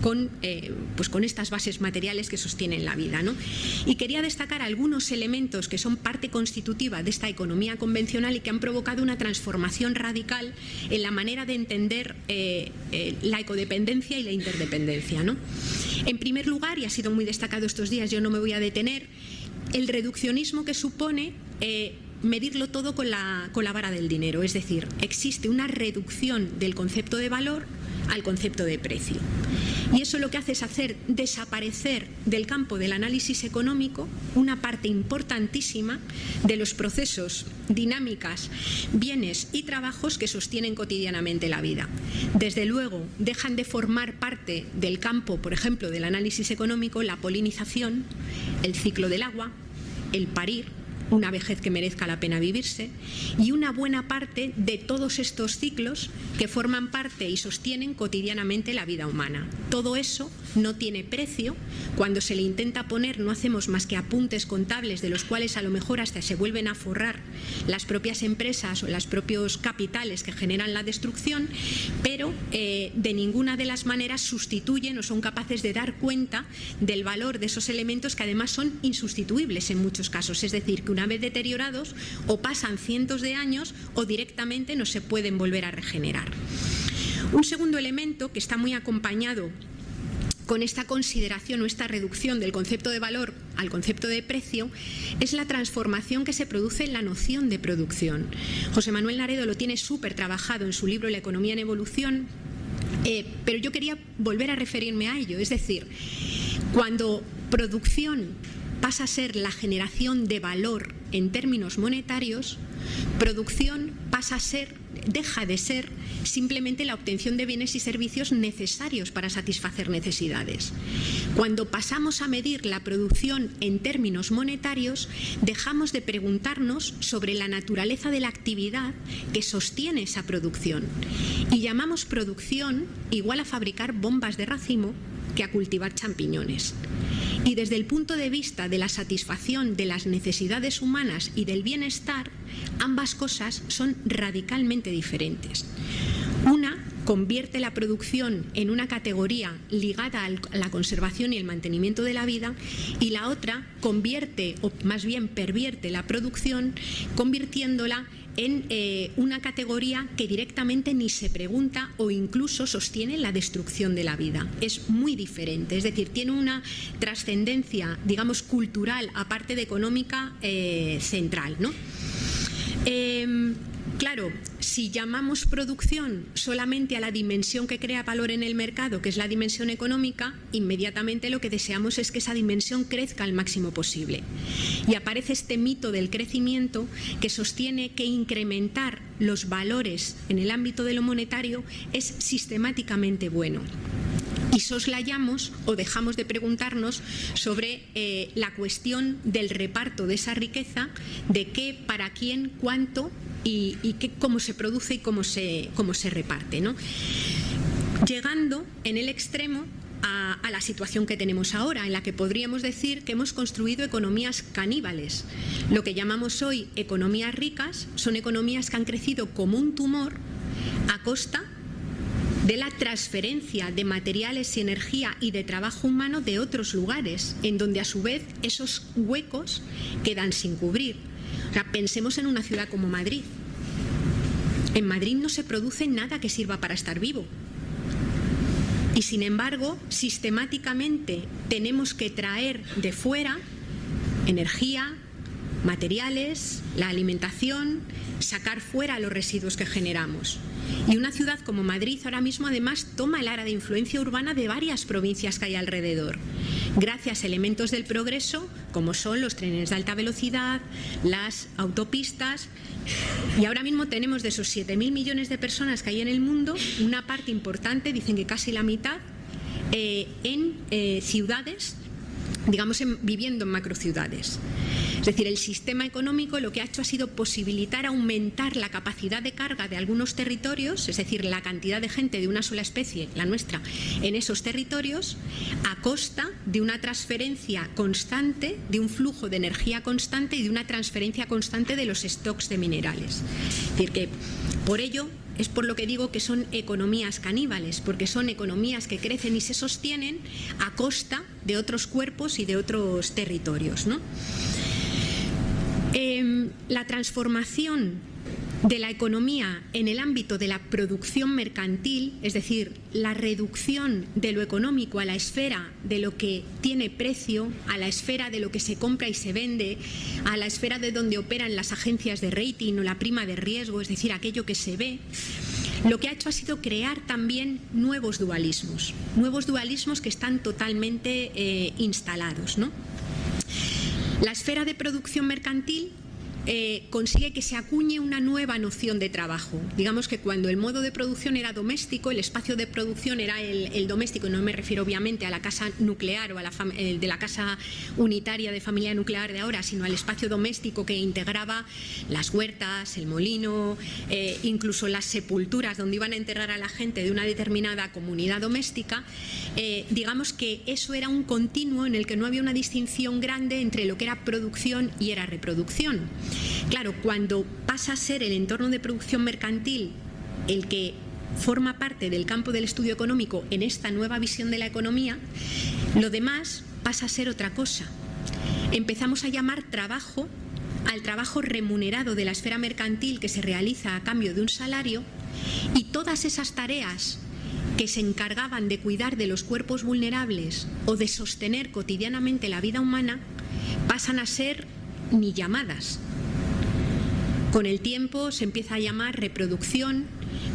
Speaker 2: con estas bases materiales que sostienen la vida, ¿no? Y quería destacar algunos elementos que son parte constitutiva de esta economía convencional y que han provocado una transformación radical en la manera de entender la ecodependencia y la interdependencia, ¿no? En primer lugar, y ha sido muy destacado estos días, yo no me voy a detener, el reduccionismo que supone medirlo todo con la vara del dinero, es decir, existe una reducción del concepto de valor al concepto de precio. Y eso lo que hace es hacer desaparecer del campo del análisis económico una parte importantísima de los procesos, dinámicas, bienes y trabajos que sostienen cotidianamente la vida. Desde luego, dejan de formar parte del campo, por ejemplo, del análisis económico, la polinización, el ciclo del agua, el parir, una vejez que merezca la pena vivirse, y una buena parte de todos estos ciclos que forman parte y sostienen cotidianamente la vida humana. Todo eso no tiene precio. Cuando se le intenta poner, no hacemos más que apuntes contables de los cuales a lo mejor hasta se vuelven a forrar las propias empresas o los propios capitales que generan la destrucción, pero de ninguna de las maneras sustituyen o son capaces de dar cuenta del valor de esos elementos que además son insustituibles en muchos casos. Es decir, que una vez deteriorados o pasan cientos de años o directamente no se pueden volver a regenerar. Un segundo elemento que está muy acompañado con esta consideración o esta reducción del concepto de valor al concepto de precio es la transformación que se produce en la noción de producción. José Manuel Naredo lo tiene súper trabajado en su libro La economía en evolución, pero yo quería volver a referirme a ello. Es decir, cuando producción pasa a ser la generación de valor en términos monetarios, producción deja de ser simplemente la obtención de bienes y servicios necesarios para satisfacer necesidades. Cuando pasamos a medir la producción en términos monetarios, dejamos de preguntarnos sobre la naturaleza de la actividad que sostiene esa producción y llamamos producción igual a fabricar bombas de racimo que a cultivar champiñones. Y desde el punto de vista de la satisfacción de las necesidades humanas y del bienestar, ambas cosas son radicalmente diferentes. Una convierte la producción en una categoría ligada a la conservación y el mantenimiento de la vida, y la otra convierte, o más bien pervierte la producción, convirtiéndola en una categoría que directamente ni se pregunta o incluso sostiene la destrucción de la vida. Es muy diferente, es decir, tiene una trascendencia, digamos, cultural, aparte de económica, central, ¿no? Claro, si llamamos producción solamente a la dimensión que crea valor en el mercado, que es la dimensión económica, inmediatamente lo que deseamos es que esa dimensión crezca al máximo posible. Y aparece este mito del crecimiento que sostiene que incrementar los valores en el ámbito de lo monetario es sistemáticamente bueno. Y soslayamos o dejamos de preguntarnos sobre la cuestión del reparto de esa riqueza, de qué, para quién, cuánto y cómo se produce y cómo se reparte, ¿no? Llegando en el extremo a la situación que tenemos ahora, en la que podríamos decir que hemos construido economías caníbales. Lo que llamamos hoy economías ricas son economías que han crecido como un tumor a costa de la transferencia de materiales y energía y de trabajo humano de otros lugares, en donde a su vez esos huecos quedan sin cubrir. O sea, pensemos en una ciudad como Madrid. En Madrid no se produce nada que sirva para estar vivo. Y sin embargo, sistemáticamente tenemos que traer de fuera energía, materiales, la alimentación, sacar fuera los residuos que generamos. Y una ciudad como Madrid ahora mismo además toma el área de influencia urbana de varias provincias que hay alrededor, gracias a elementos del progreso como son los trenes de alta velocidad, las autopistas. Y ahora mismo tenemos de esos 7.000 millones de personas que hay en el mundo, una parte importante, dicen que casi la mitad, en ciudades, digamos, viviendo en macrociudades. Es decir, el sistema económico lo que ha hecho ha sido posibilitar aumentar la capacidad de carga de algunos territorios, es decir, la cantidad de gente de una sola especie, la nuestra, en esos territorios, a costa de una transferencia constante, de un flujo de energía constante y de una transferencia constante de los stocks de minerales. Es decir, que por ello es por lo que digo que son economías caníbales, porque son economías que crecen y se sostienen a costa de otros cuerpos y de otros territorios, ¿no? La transformación de la economía en el ámbito de la producción mercantil, es decir, la reducción de lo económico a la esfera de lo que tiene precio, a la esfera de lo que se compra y se vende, a la esfera de donde operan las agencias de rating o la prima de riesgo, es decir, aquello que se ve, lo que ha hecho ha sido crear también nuevos dualismos que están totalmente instalados, ¿no? La esfera de producción mercantil consigue que se acuñe una nueva noción de trabajo. Digamos que cuando el modo de producción era doméstico, el espacio de producción era el doméstico, y no me refiero obviamente a la casa nuclear o a de la casa unitaria de familia nuclear de ahora, sino al espacio doméstico que integraba las huertas, el molino, incluso las sepulturas donde iban a enterrar a la gente de una determinada comunidad doméstica. Digamos que eso era un continuo en el que no había una distinción grande entre lo que era producción y era reproducción. Claro, cuando pasa a ser el entorno de producción mercantil el que forma parte del campo del estudio económico en esta nueva visión de la economía, lo demás pasa a ser otra cosa. Empezamos a llamar trabajo al trabajo remunerado de la esfera mercantil que se realiza a cambio de un salario, y todas esas tareas que se encargaban de cuidar de los cuerpos vulnerables o de sostener cotidianamente la vida humana pasan a ser ni llamadas. Con el tiempo se empieza a llamar reproducción,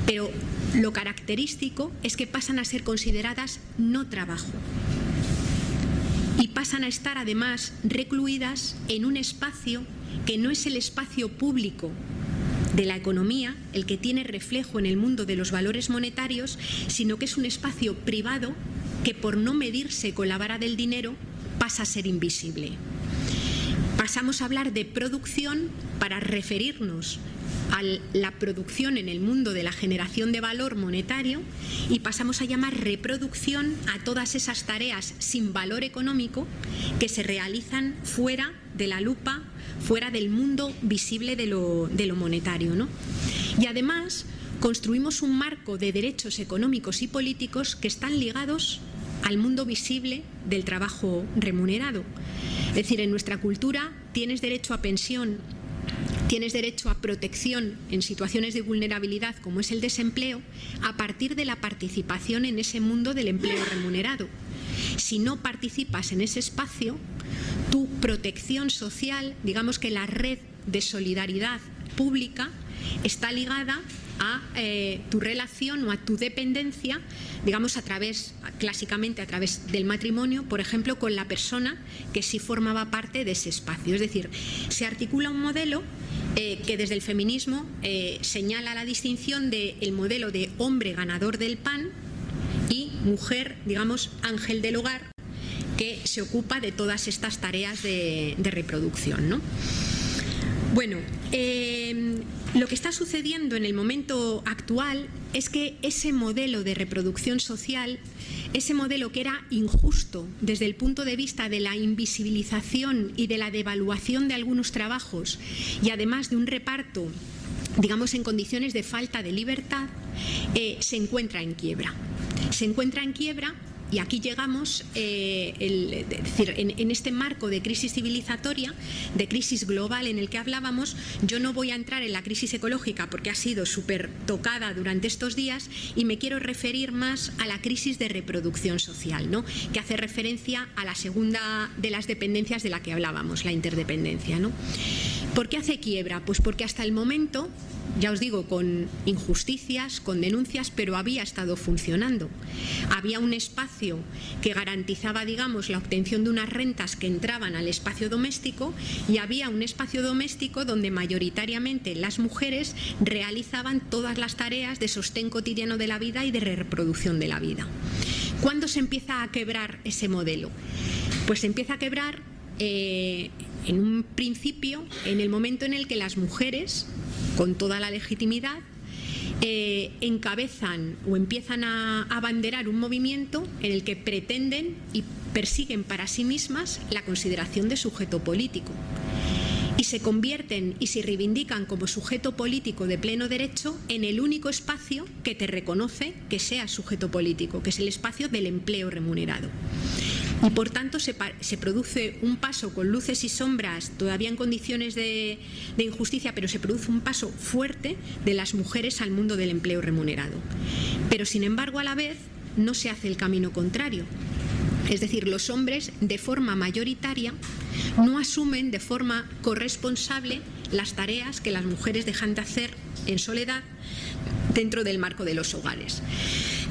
Speaker 2: pero lo característico es que pasan a ser consideradas no trabajo y pasan a estar además recluidas en un espacio que no es el espacio público de la economía, el que tiene reflejo en el mundo de los valores monetarios, sino que es un espacio privado que, por no medirse con la vara del dinero, pasa a ser invisible. Pasamos a hablar de producción para referirnos a la producción en el mundo de la generación de valor monetario, y pasamos a llamar reproducción a todas esas tareas sin valor económico que se realizan fuera de la lupa, fuera del mundo visible de lo monetario, ¿no? Y además construimos un marco de derechos económicos y políticos que están ligados al mundo visible del trabajo remunerado. Es decir, en nuestra cultura tienes derecho a pensión, tienes derecho a protección en situaciones de vulnerabilidad como es el desempleo, a partir de la participación en ese mundo del empleo remunerado. Si no participas en ese espacio, tu protección social, digamos que la red de solidaridad pública, está ligada a tu relación o a tu dependencia, digamos clásicamente a través del matrimonio, por ejemplo, con la persona que sí formaba parte de ese espacio. Es decir, se articula un modelo que desde el feminismo señala la distinción del modelo de hombre ganador del pan y mujer, digamos, ángel del hogar, que se ocupa de todas estas tareas de reproducción, ¿no? Bueno, lo que está sucediendo en el momento actual es que ese modelo de reproducción social, ese modelo que era injusto desde el punto de vista de la invisibilización y de la devaluación de algunos trabajos, y además de un reparto, digamos, en condiciones de falta de libertad, se encuentra en quiebra. Se encuentra en quiebra y aquí llegamos, es decir, en este marco de crisis civilizatoria, de crisis global en el que hablábamos, yo no voy a entrar en la crisis ecológica porque ha sido súper tocada durante estos días y me quiero referir más a la crisis de reproducción social, ¿no? Que hace referencia a la segunda de las dependencias de la que hablábamos, la interdependencia, ¿no? ¿Por qué hace quiebra? Pues porque hasta el momento, ya os digo, con injusticias, con denuncias, pero había estado funcionando. Había un espacio que garantizaba, digamos, la obtención de unas rentas que entraban al espacio doméstico y había un espacio doméstico donde mayoritariamente las mujeres realizaban todas las tareas de sostén cotidiano de la vida y de reproducción de la vida. ¿Cuándo se empieza a quebrar ese modelo? Pues se empieza a quebrar en un principio, en el momento en el que las mujeres, con toda la legitimidad, encabezan o empiezan a abanderar un movimiento en el que pretenden y persiguen para sí mismas la consideración de sujeto político. Y se convierten y se reivindican como sujeto político de pleno derecho en el único espacio que te reconoce que seas sujeto político, que es el espacio del empleo remunerado. Y por tanto se produce un paso con luces y sombras, todavía en condiciones de injusticia, pero se produce un paso fuerte de las mujeres al mundo del empleo remunerado. Pero sin embargo, a la vez, no se hace el camino contrario. Es decir, los hombres, de forma mayoritaria, no asumen de forma corresponsable las tareas que las mujeres dejan de hacer en soledad dentro del marco de los hogares.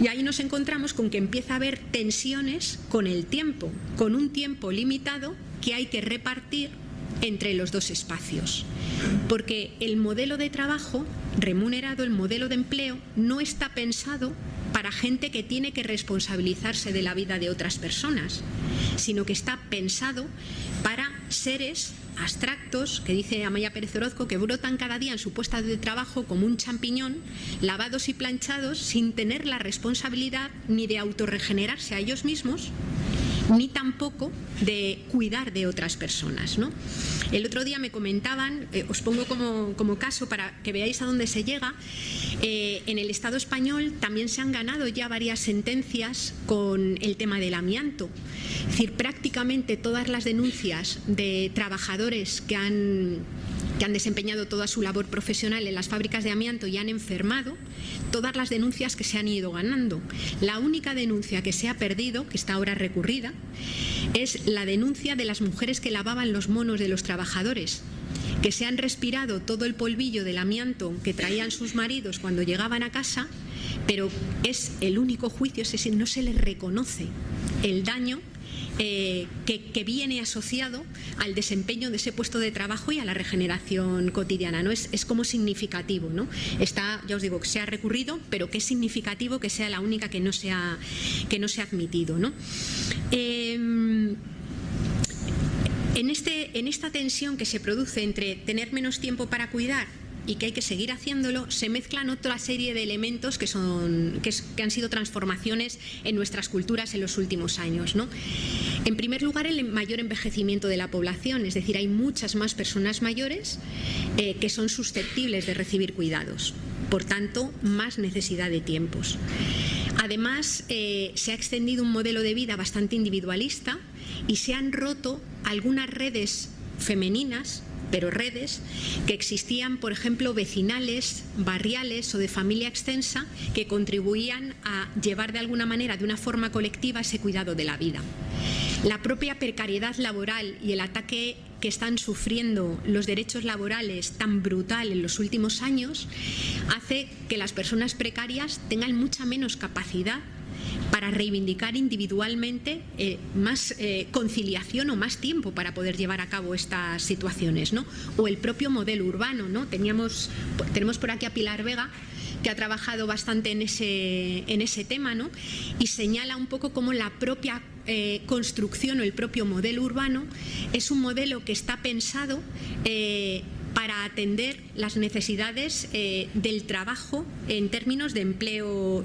Speaker 2: Y ahí nos encontramos con que empieza a haber tensiones con el tiempo, con un tiempo limitado que hay que repartir entre los dos espacios. Porque el modelo de trabajo remunerado, el modelo de empleo, no está pensado para gente que tiene que responsabilizarse de la vida de otras personas, sino que está pensado para seres abstractos, que dice Amaya Pérez Orozco, que brotan cada día en su puesta de trabajo como un champiñón, lavados y planchados, sin tener la responsabilidad ni de autorregenerarse a ellos mismos, ni tampoco de cuidar de otras personas, ¿no? El otro día me comentaban, os pongo como caso para que veáis a dónde se llega, en el Estado español también se han ganado ya varias sentencias con el tema del amianto. Es decir, prácticamente todas las denuncias de trabajadores que han desempeñado toda su labor profesional en las fábricas de amianto y han enfermado, todas las denuncias que se han ido ganando. La única denuncia que se ha perdido, que está ahora recurrida, es la denuncia de las mujeres que lavaban los monos de los trabajadores, que se han respirado todo el polvillo del amianto que traían sus maridos cuando llegaban a casa, pero es el único juicio, es decir, no se les reconoce el daño que viene asociado al desempeño de ese puesto de trabajo y a la regeneración cotidiana, ¿no? Es como significativo, ¿no? Está, ya os digo, que se ha recurrido, pero que es significativo que sea la única que no se ha admitido, ¿no? En esta tensión que se produce entre tener menos tiempo para cuidar y que hay que seguir haciéndolo, se mezclan otra serie de elementos que han sido transformaciones en nuestras culturas en los últimos años, ¿no? En primer lugar, el mayor envejecimiento de la población, es decir, hay muchas más personas mayores que son susceptibles de recibir cuidados, por tanto, más necesidad de tiempos. Además, se ha extendido un modelo de vida bastante individualista y se han roto algunas redes femeninas, pero redes que existían, por ejemplo, vecinales, barriales o de familia extensa, que contribuían a llevar de alguna manera, de una forma colectiva, ese cuidado de la vida. La propia precariedad laboral y el ataque que están sufriendo los derechos laborales tan brutal en los últimos años hace que las personas precarias tengan mucha menos capacidad para reivindicar individualmente más conciliación o más tiempo para poder llevar a cabo estas situaciones, ¿no? O el propio modelo urbano, ¿no? Tenemos por aquí a Pilar Vega, que ha trabajado bastante en ese tema, ¿no? Y señala un poco cómo la propia construcción o el propio modelo urbano es un modelo que está pensado para atender las necesidades del trabajo en términos de empleo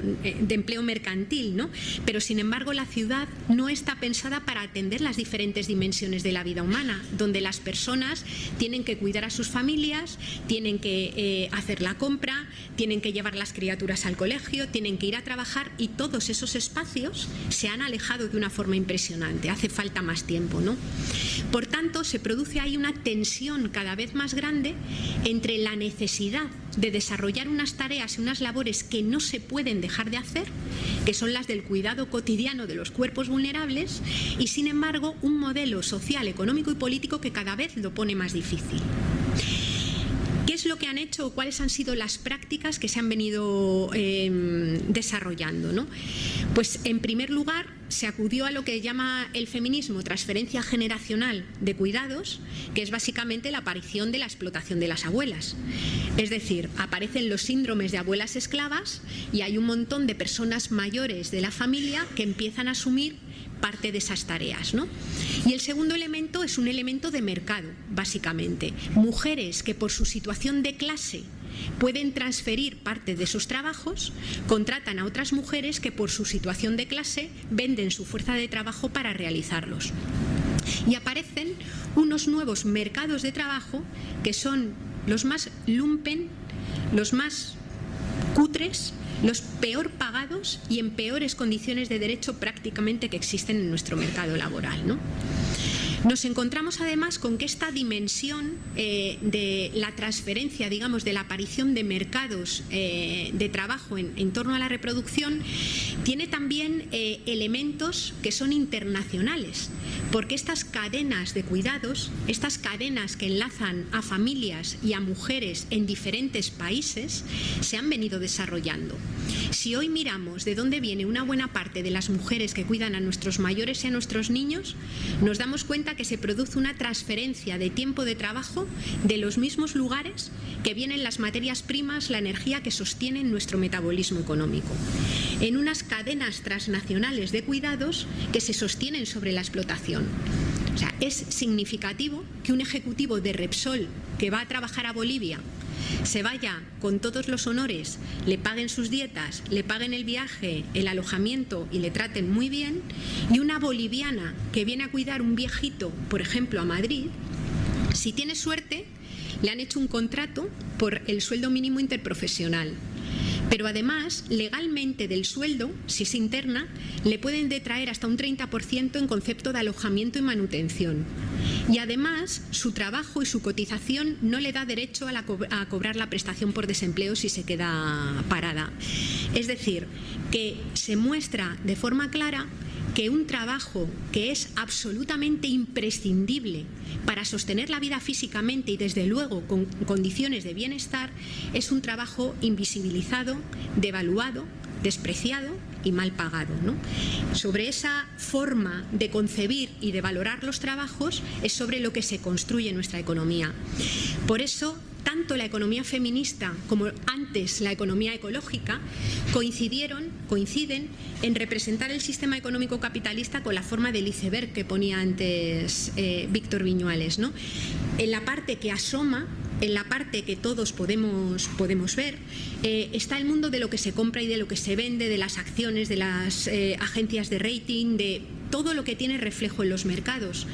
Speaker 2: mercantil, ¿no? Pero sin embargo la ciudad no está pensada para atender las diferentes dimensiones de la vida humana, donde las personas tienen que cuidar a sus familias, tienen que hacer la compra, tienen que llevar las criaturas al colegio, tienen que ir a trabajar, y todos esos espacios se han alejado de una forma impresionante. Hace falta más tiempo, ¿no? Por tanto, se produce ahí una tensión cada vez más grande entre la necesidad de desarrollar unas tareas y unas labores que no se pueden dejar de hacer, que son las del cuidado cotidiano de los cuerpos vulnerables, y sin embargo un modelo social, económico y político que cada vez lo pone más difícil. ¿Qué es lo que han hecho o cuáles han sido las prácticas que se han venido desarrollando, ¿no? Pues en primer lugar se acudió a lo que llama el feminismo transferencia generacional de cuidados, que es básicamente la aparición de la explotación de las abuelas. Es decir, aparecen los síndromes de abuelas esclavas y hay un montón de personas mayores de la familia que empiezan a asumir parte de esas tareas, ¿no? Y el segundo elemento es un elemento de mercado, básicamente. Mujeres que por su situación de clase pueden transferir parte de esos trabajos, contratan a otras mujeres que por su situación de clase venden su fuerza de trabajo para realizarlos. Y aparecen unos nuevos mercados de trabajo que son los más lumpen, los más cutres, los peor pagados y en peores condiciones de derecho prácticamente que existen en nuestro mercado laboral, ¿no? Nos encontramos además con que esta dimensión de la transferencia, digamos, de la aparición de mercados de trabajo en torno a la reproducción tiene también elementos que son internacionales, porque estas cadenas de cuidados, estas cadenas que enlazan a familias y a mujeres en diferentes países, se han venido desarrollando. Si hoy miramos de dónde viene una buena parte de las mujeres que cuidan a nuestros mayores y a nuestros niños, nos damos cuenta que se produce una transferencia de tiempo de trabajo de los mismos lugares que vienen las materias primas, la energía que sostienen nuestro metabolismo económico, en unas cadenas transnacionales de cuidados que se sostienen sobre la explotación. O sea, es significativo que un ejecutivo de Repsol que va a trabajar a Bolivia se vaya con todos los honores, le paguen sus dietas, le paguen el viaje, el alojamiento y le traten muy bien, y una boliviana que viene a cuidar un viejito, por ejemplo, a Madrid, si tiene suerte, le han hecho un contrato por el sueldo mínimo interprofesional. Pero además, legalmente del sueldo, si es interna, le pueden detraer hasta un 30% en concepto de alojamiento y manutención. Y además, su trabajo y su cotización no le da derecho a cobrar la prestación por desempleo si se queda parada. Es decir, que se muestra de forma clara que un trabajo que es absolutamente imprescindible para sostener la vida físicamente y desde luego con condiciones de bienestar es un trabajo invisibilizado, devaluado, despreciado y mal pagado, ¿no? Sobre esa forma de concebir y de valorar los trabajos es sobre lo que se construye nuestra economía. Por eso, tanto la economía feminista como antes la economía ecológica coinciden en representar el sistema económico capitalista con la forma del iceberg que ponía antes Víctor Viñuales, ¿no? En la parte que asoma, en la parte que todos podemos ver, está el mundo de lo que se compra y de lo que se vende, de las acciones, de las agencias de rating, de todo lo que tiene reflejo en los mercados.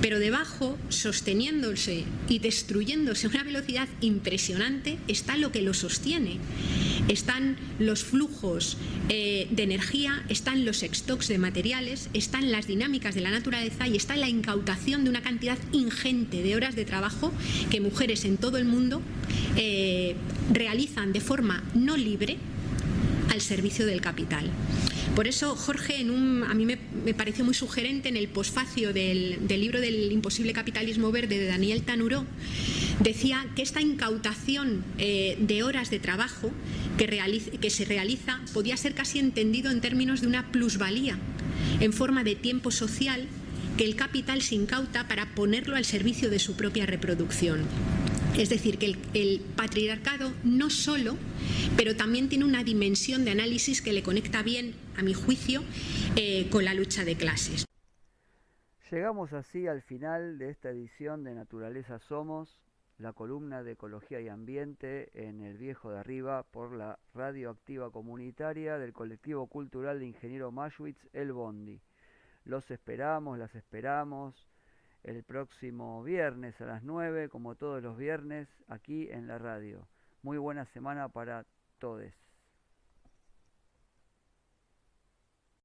Speaker 2: Pero debajo, sosteniéndose y destruyéndose a una velocidad impresionante, está lo que lo sostiene. Están los flujos de energía, están los stocks de materiales, están las dinámicas de la naturaleza y está la incautación de una cantidad ingente de horas de trabajo que mujeres en todo el mundo realizan de forma no libre al servicio del capital. Por eso Jorge, a mí me pareció muy sugerente en el posfacio del libro del imposible capitalismo verde de Daniel Tanuró, decía que esta incautación de horas de trabajo que se realiza podía ser casi entendido en términos de una plusvalía en forma de tiempo social que el capital se incauta para ponerlo al servicio de su propia reproducción. Es decir, que el patriarcado no solo, pero también tiene una dimensión de análisis que le conecta bien, a mi juicio, con la lucha de clases.
Speaker 1: Llegamos así al final de esta edición de Naturaleza Somos. la columna de Ecología y Ambiente en El Viejo de Arriba por la radioactiva comunitaria del colectivo cultural de Ingeniero Maschwitz, El Bondi. Los esperamos, las esperamos el próximo viernes a las 9, como todos los viernes, aquí en la radio. Muy buena semana para todos.